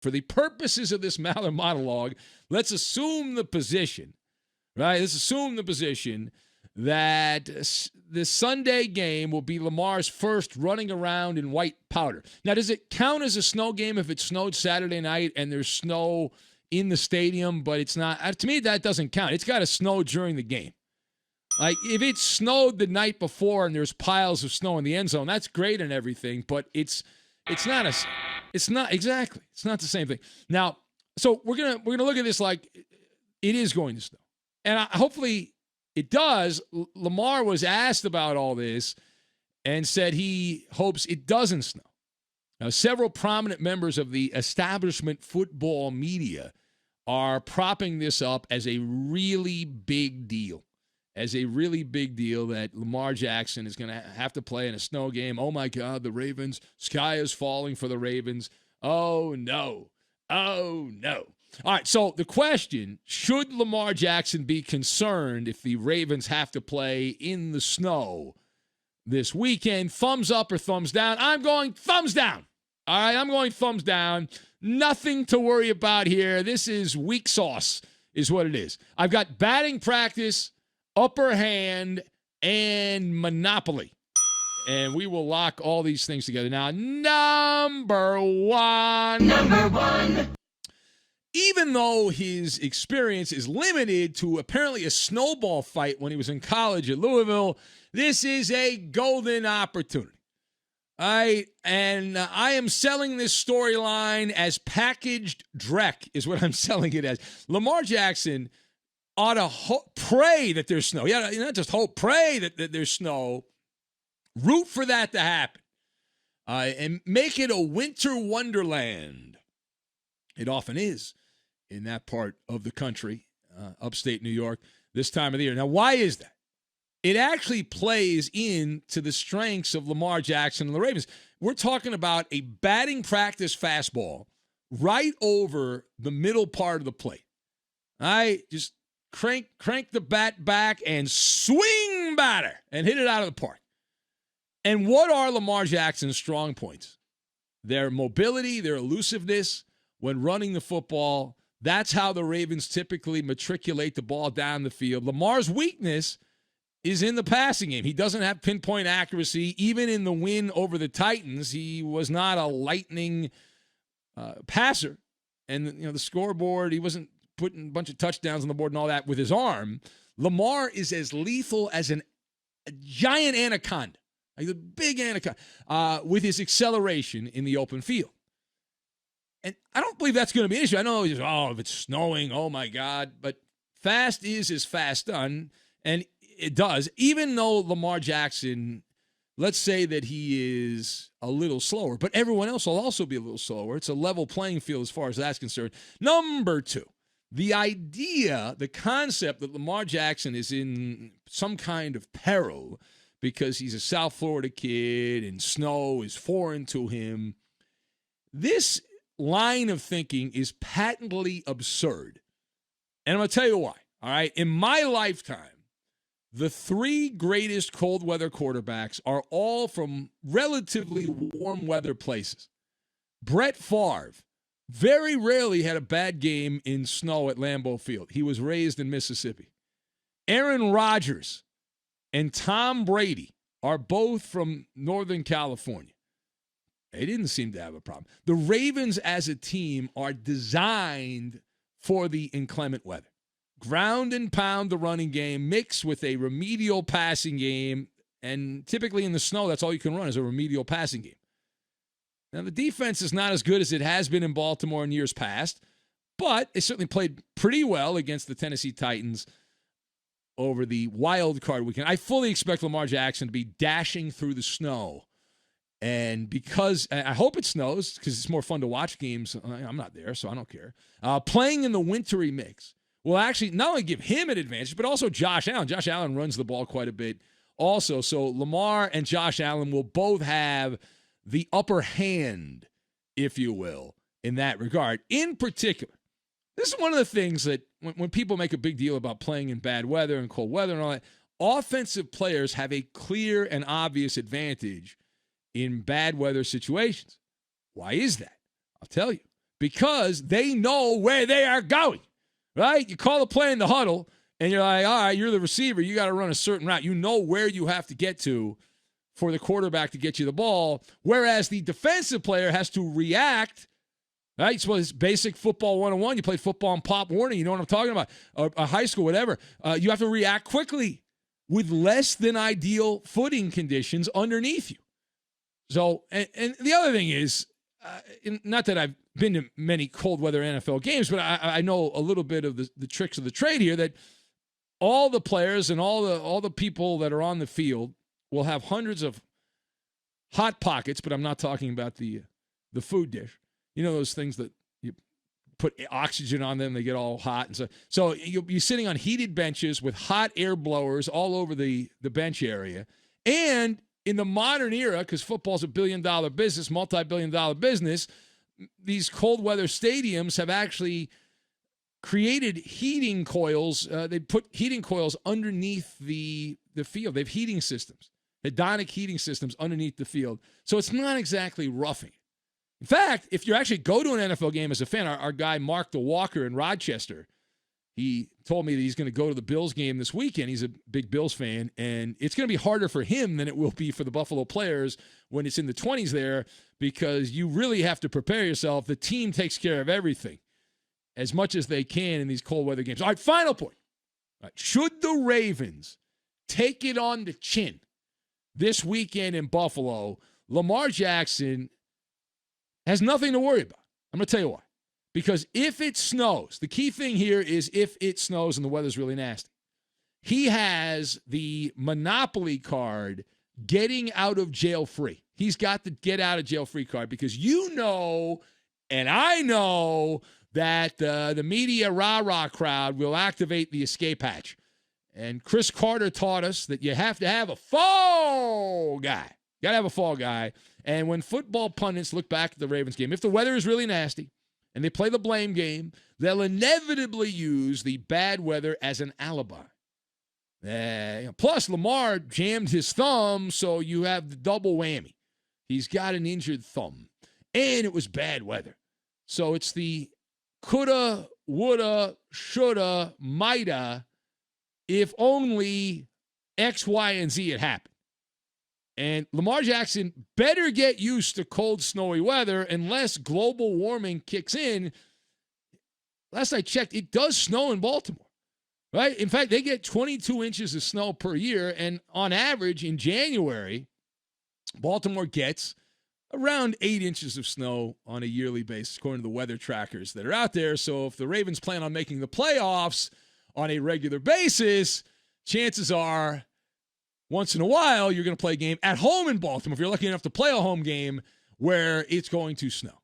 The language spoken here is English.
for the purposes of this Maller monologue, let's assume the position, right? Let's assume the position that the Sunday game will be Lamar's first running around in white powder. Now, does it count as a snow game if it snowed Saturday night and there's snow in the stadium, but it's not? To me, that doesn't count. It's got to snow during the game. Like, if it snowed the night before and there's piles of snow in the end zone, that's great and everything, but it's not exactly. It's not the same thing. Now, so we're gonna look at this like it is going to snow, and hopefully it does. Lamar was asked about all this and said he hopes it doesn't snow. Now, several prominent members of the establishment football media are propping this up as a really big deal. That Lamar Jackson is going to have to play in a snow game. Oh, my God, the Ravens. Sky is falling for the Ravens. Oh, no. Oh, no. All right, so the question, should Lamar Jackson be concerned if the Ravens have to play in the snow this weekend? Thumbs up or thumbs down? I'm going thumbs down. All right, I'm going thumbs down. Nothing to worry about here. This is weak sauce is what it is. I've got batting practice, upper hand, and monopoly. And we will lock all these things together. Now, number one. Even though his experience is limited to apparently a snowball fight when he was in college at Louisville, this is a golden opportunity. I am selling this storyline as packaged dreck is what I'm selling it as. Lamar Jackson ought to pray that there's snow. Yeah, not just hope, pray that there's snow. Root for that to happen. And make it a winter wonderland. It often is in that part of the country, upstate New York, this time of the year. Now, why is that? It actually plays into the strengths of Lamar Jackson and the Ravens. We're talking about a batting practice fastball right over the middle part of the plate. All right, just crank the bat back and swing batter and hit it out of the park. And what are Lamar Jackson's strong points? Their mobility, their elusiveness when running the football. That's how the Ravens typically matriculate the ball down the field. Lamar's weakness is in the passing game. He doesn't have pinpoint accuracy. Even in the win over the Titans, he was not a lightning passer. And the scoreboard, he wasn't putting a bunch of touchdowns on the board and all that with his arm. Lamar is as lethal as a giant anaconda, like the big anaconda, with his acceleration in the open field. And I don't believe that's going to be an issue. I know if it's snowing, oh my God. But fast is fast done. And it does. Even though Lamar Jackson, let's say that he is a little slower, but everyone else will also be a little slower. It's a level playing field as far as that's concerned. Number two, the idea, the concept that Lamar Jackson is in some kind of peril because he's a South Florida kid and snow is foreign to him. This line of thinking is patently absurd. And I'm going to tell you why. All right. In my lifetime, the three greatest cold weather quarterbacks are all from relatively warm weather places. Brett Favre very rarely had a bad game in snow at Lambeau Field. He was raised in Mississippi. Aaron Rodgers and Tom Brady are both from Northern California. They didn't seem to have a problem. The Ravens as a team are designed for the inclement weather. Ground and pound the running game, mixed with a remedial passing game, and typically in the snow, that's all you can run is a remedial passing game. Now, the defense is not as good as it has been in Baltimore in years past, but it certainly played pretty well against the Tennessee Titans over the wild card weekend. I fully expect Lamar Jackson to be dashing through the snow. And because I hope it snows because it's more fun to watch games. I'm not there, so I don't care. Playing in the wintry mix will actually not only give him an advantage, but also Josh Allen. Josh Allen runs the ball quite a bit also. So Lamar and Josh Allen will both have the upper hand, if you will, in that regard. In particular, this is one of the things that when people make a big deal about playing in bad weather and cold weather and all that, offensive players have a clear and obvious advantage in bad weather situations. Why is that? I'll tell you. because they know where they are going, right? You call a play in the huddle, and you're like, all right, you're the receiver. You got to run a certain route. You know where you have to get to for the quarterback to get you the ball, whereas the defensive player has to react, right? So it's basic football 101. You played football in Pop Warner. You know what I'm talking about, or high school, whatever. You have to react quickly with less than ideal footing conditions underneath you. So, and the other thing is, not that I've been to many cold weather NFL games, but I know a little bit of the tricks of the trade here, that all the players and all the people that are on the field will have hundreds of hot pockets, but I'm not talking about the food dish. You know, those things that you put oxygen on them, they get all hot. And so you'll be sitting on heated benches with hot air blowers all over the bench area. And in the modern era, because football's $1 billion business, multi-billion-dollar business, these cold weather stadiums have actually created heating coils. They put heating coils underneath the field. They have heating systems, hedonic heating systems underneath the field. So it's not exactly roughing. In fact, if you actually go to an NFL game as a fan, our guy Mark the Walker in Rochester, he told me that he's going to go to the Bills game this weekend. He's a big Bills fan, and it's going to be harder for him than it will be for the Buffalo players when it's in the 20s there, because you really have to prepare yourself. The team takes care of everything as much as they can in these cold weather games. All right, final point. All right, should the Ravens take it on the chin this weekend in Buffalo, Lamar Jackson has nothing to worry about. I'm going to tell you why. Because if it snows, the key thing here is if it snows and the weather's really nasty, he has the monopoly card getting out of jail free. He's got the get out of jail free card, because you know, and I know, that the media rah-rah crowd will activate the escape hatch. And Chris Carter taught us that you have to have a fall guy. You got to have a fall guy. And when football pundits look back at the Ravens game, if the weather is really nasty and they play the blame game, they'll inevitably use the bad weather as an alibi. Plus, Lamar jammed his thumb, so you have the double whammy. He's got an injured thumb, and it was bad weather. So it's the coulda, woulda, shoulda, mighta, if only X, Y, and Z had happened. And Lamar Jackson better get used to cold, snowy weather unless global warming kicks in. Last I checked, it does snow in Baltimore, right? In fact, they get 22 inches of snow per year, and on average in January, Baltimore gets around 8 inches of snow on a yearly basis, according to the weather trackers that are out there. So if the Ravens plan on making the playoffs on a regular basis, chances are once in a while you're going to play a game at home in Baltimore, if you're lucky enough to play a home game where it's going to snow.